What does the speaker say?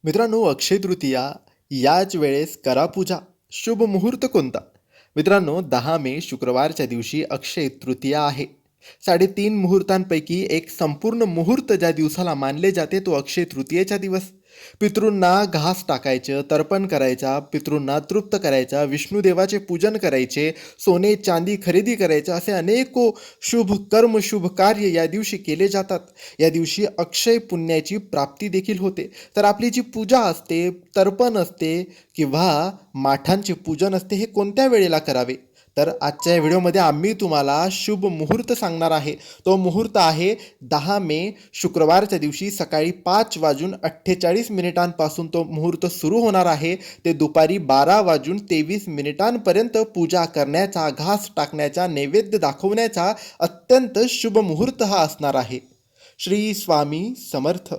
मित्रांनो, अक्षय तृतीया याच वेळेस करा पूजा. शुभ मुहूर्त कोणता? मित्रांनो, 10 मे शुक्रवारच्या दिवशी अक्षय तृतीया आहे. 3.5 मुहूर्तांपैकी एक संपूर्ण मुहूर्त ज्या दिवसाला मानले जाते तो अक्षय तृतीयेचा दिवस. पितृंना घास टाकायचं, तर्पण करायचा, पितृंना तृप्त करायचा, विष्णुदेवाचे पूजन करायचे, सोने चांदी खरेदी करायचं, असे अनेको शुभ कर्म शुभ कार्य या दिवशी केले जातात. या दिवशी अक्षय पुण्याची प्राप्ती देखील होते. तर आपली जी पूजा असते, तर्पण असते किंवा माठांचे पूजन असते, हे कोणत्या वेळेला करावे? तर आजच्या व्हिडिओमध्ये आम्ही तुम्हाला शुभ मुहूर्त सांगणार आहे. तो मुहूर्त आहे 10 मे शुक्रवारच्या दिवशी सकाळी 5:48 तो मुहूर्त सुरू होणार आहे. ते दुपारी 12:23 पूजा करण्याचा, घास टाकण्याचा, नैवेद्य दाखवण्याचा अत्यंत शुभ मुहूर्त हा असणार आहे. श्री स्वामी समर्थ.